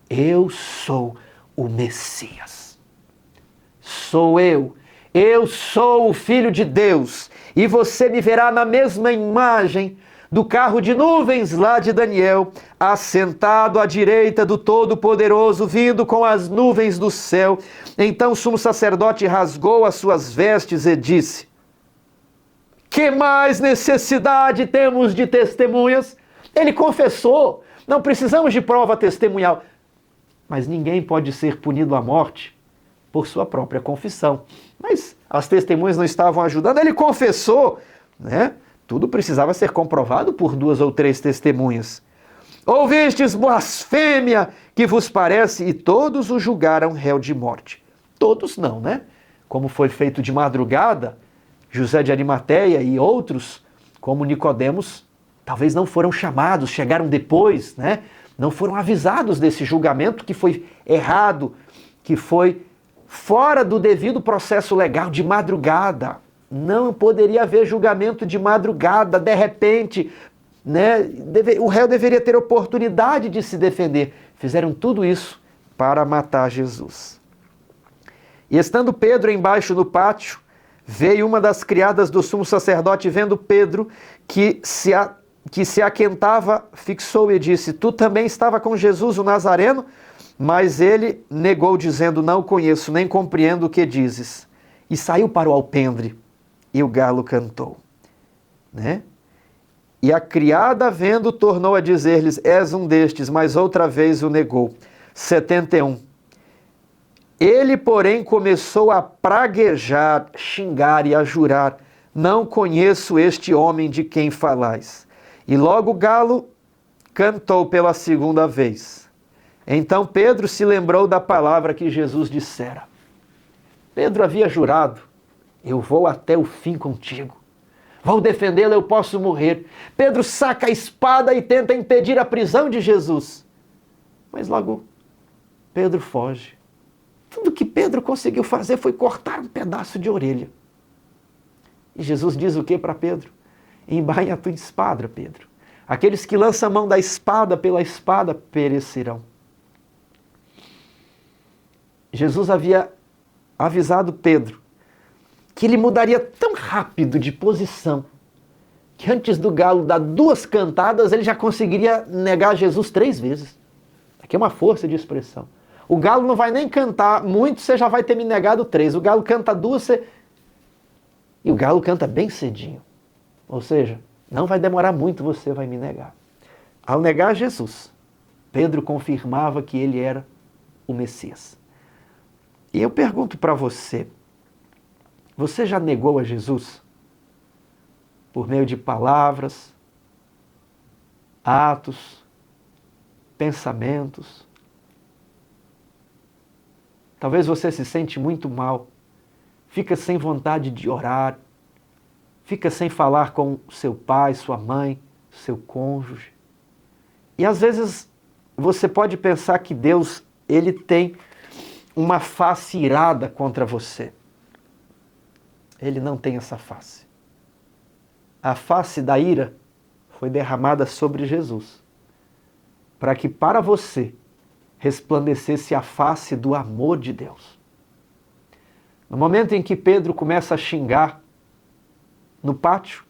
eu sou o Messias. Sou eu sou o Filho de Deus, e você me verá na mesma imagem do carro de nuvens lá de Daniel, assentado à direita do Todo-Poderoso, vindo com as nuvens do céu. Então o sumo sacerdote rasgou as suas vestes e disse: que mais necessidade temos de testemunhas? Ele confessou, não precisamos de prova testemunhal. Mas ninguém pode ser punido à morte por sua própria confissão. Mas as testemunhas não estavam ajudando, ele confessou, né? Tudo precisava ser comprovado por 2 ou 3 testemunhas. Ouvistes blasfêmia que vos parece? E todos o julgaram réu de morte. Todos não, né? Como foi feito de madrugada, José de Arimateia e outros, como Nicodemos, talvez não foram chamados, chegaram depois, né? Não foram avisados desse julgamento que foi errado, que foi fora do devido processo legal, de madrugada. Não poderia haver julgamento de madrugada, de repente, né? O réu deveria ter oportunidade de se defender. Fizeram tudo isso para matar Jesus. E estando Pedro embaixo no pátio, veio uma das criadas do sumo sacerdote, vendo Pedro, que se aquentava, fixou e disse: tu também estava com Jesus o Nazareno? Mas ele negou, dizendo: não o conheço, nem compreendo o que dizes. E saiu para o alpendre, e o galo cantou, né? E a criada, vendo, tornou a dizer-lhes: és um destes, mas outra vez o negou. 71. Ele, porém, começou a praguejar, xingar e a jurar: não conheço este homem de quem falais. E logo o galo cantou pela 2ª vez. Então Pedro se lembrou da palavra que Jesus dissera. Pedro havia jurado: eu vou até o fim contigo. Vou defendê-lo, eu posso morrer. Pedro saca a espada e tenta impedir a prisão de Jesus. Mas logo Pedro foge. Tudo que Pedro conseguiu fazer foi cortar um pedaço de orelha. E Jesus diz o que para Pedro? Embainha a tua espada, Pedro. Aqueles que lançam a mão da espada pela espada perecerão. Jesus havia avisado Pedro que ele mudaria tão rápido de posição que antes do galo dar 2 cantadas ele já conseguiria negar Jesus 3 vezes. Aqui é uma força de expressão. O galo não vai nem cantar muito, você já vai ter me negado 3. O galo canta 2, e o galo canta bem cedinho. Ou seja, não vai demorar muito, você vai me negar. Ao negar Jesus, Pedro confirmava que ele era o Messias. E eu pergunto para você: você já negou a Jesus? Por meio de palavras, atos, pensamentos? Talvez você se sente muito mal, fica sem vontade de orar, fica sem falar com seu pai, sua mãe, seu cônjuge. E às vezes você pode pensar que Deus, ele tem uma face irada contra você. Ele não tem essa face. A face da ira foi derramada sobre Jesus, para que para você resplandecesse a face do amor de Deus. No momento em que Pedro começa a xingar no pátio,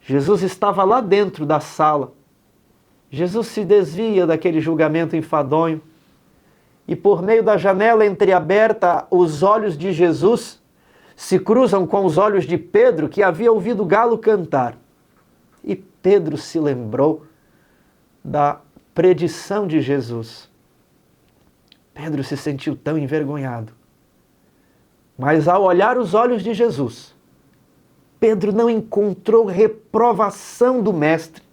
Jesus estava lá dentro da sala. Jesus se desvia daquele julgamento enfadonho e por meio da janela entreaberta, os olhos de Jesus se cruzam com os olhos de Pedro, que havia ouvido o galo cantar. E Pedro se lembrou da predição de Jesus. Pedro se sentiu tão envergonhado. Mas ao olhar os olhos de Jesus, Pedro não encontrou reprovação do Mestre.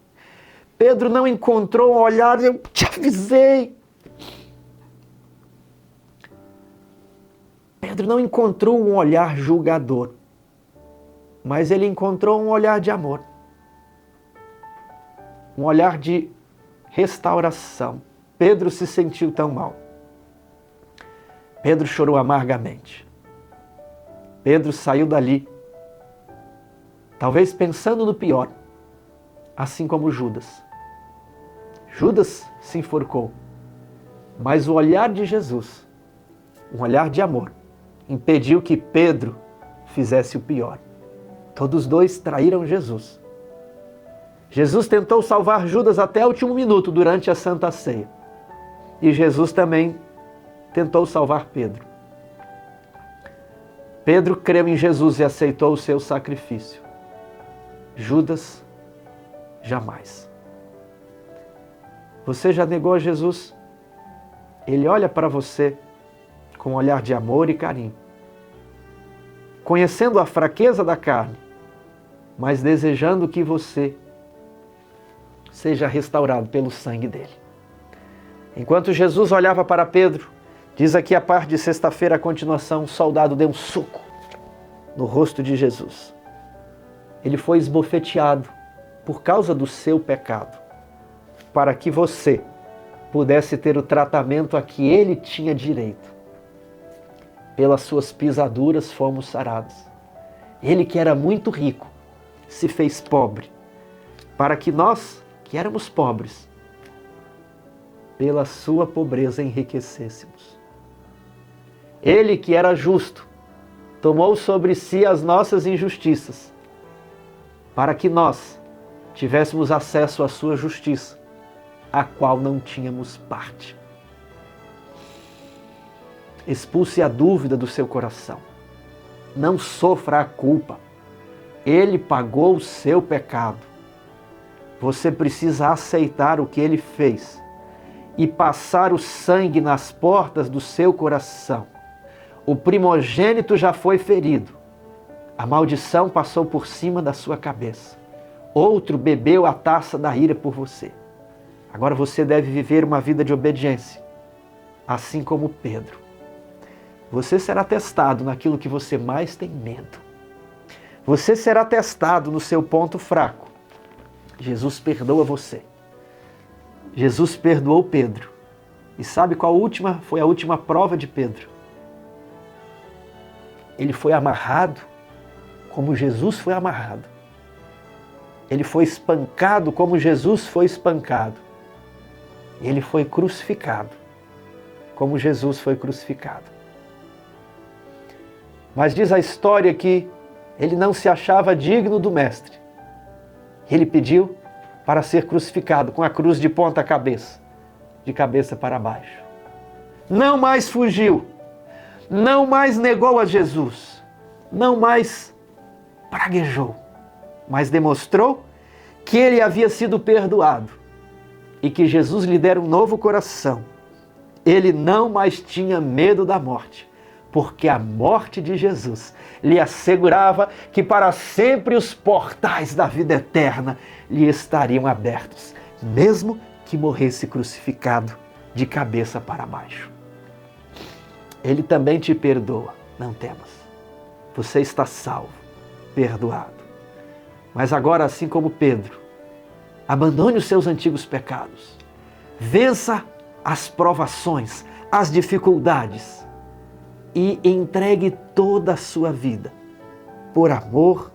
Pedro não encontrou um olhar, eu te avisei. Pedro não encontrou um olhar julgador, mas ele encontrou um olhar de amor. Um olhar de restauração. Pedro se sentiu tão mal. Pedro chorou amargamente. Pedro saiu dali, talvez pensando no pior, assim como Judas. Judas se enforcou, mas o olhar de Jesus, um olhar de amor, impediu que Pedro fizesse o pior. Todos dois traíram Jesus. Jesus tentou salvar Judas até o último minuto durante a Santa Ceia. E Jesus também tentou salvar Pedro. Pedro creu em Jesus e aceitou o seu sacrifício. Judas, jamais. Você já negou a Jesus? Ele olha para você com um olhar de amor e carinho, conhecendo a fraqueza da carne, mas desejando que você seja restaurado pelo sangue dele. Enquanto Jesus olhava para Pedro, diz aqui a parte de sexta-feira, a continuação, o soldado deu um soco no rosto de Jesus. Ele foi esbofeteado por causa do seu pecado, para que você pudesse ter o tratamento a que ele tinha direito. Pelas suas pisaduras fomos sarados. Ele que era muito rico, se fez pobre, para que nós, que éramos pobres, pela sua pobreza enriquecêssemos. Ele que era justo, tomou sobre si as nossas injustiças, para que nós tivéssemos acesso à sua justiça, a qual não tínhamos parte. Expulse a dúvida do seu coração. Não sofra a culpa. Ele pagou o seu pecado. Você precisa aceitar o que ele fez e passar o sangue nas portas do seu coração. O primogênito já foi ferido. A maldição passou por cima da sua cabeça. Outro bebeu a taça da ira por você. Agora você deve viver uma vida de obediência, assim como Pedro. Você será testado naquilo que você mais tem medo. Você será testado no seu ponto fraco. Jesus perdoa você. Jesus perdoou Pedro. E sabe qual foi a última prova de Pedro? Ele foi amarrado como Jesus foi amarrado. Ele foi espancado como Jesus foi espancado. Ele foi crucificado como Jesus foi crucificado. Mas diz a história que ele não se achava digno do Mestre. Ele pediu para ser crucificado com a cruz de ponta cabeça, de cabeça para baixo. Não mais fugiu, não mais negou a Jesus, não mais praguejou, mas demonstrou que ele havia sido perdoado e que Jesus lhe dera um novo coração. Ele não mais tinha medo da morte, porque a morte de Jesus lhe assegurava que para sempre os portais da vida eterna lhe estariam abertos, mesmo que morresse crucificado de cabeça para baixo. Ele também te perdoa. Não temas. Você está salvo, perdoado. Mas agora, assim como Pedro, abandone os seus antigos pecados. Vença as provações, as dificuldades e entregue toda a sua vida por amor,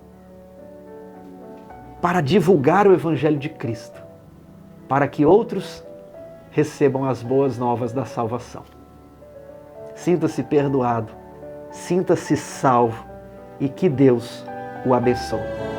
para divulgar o Evangelho de Cristo, para que outros recebam as boas novas da salvação. Sinta-se perdoado, sinta-se salvo e que Deus o abençoe.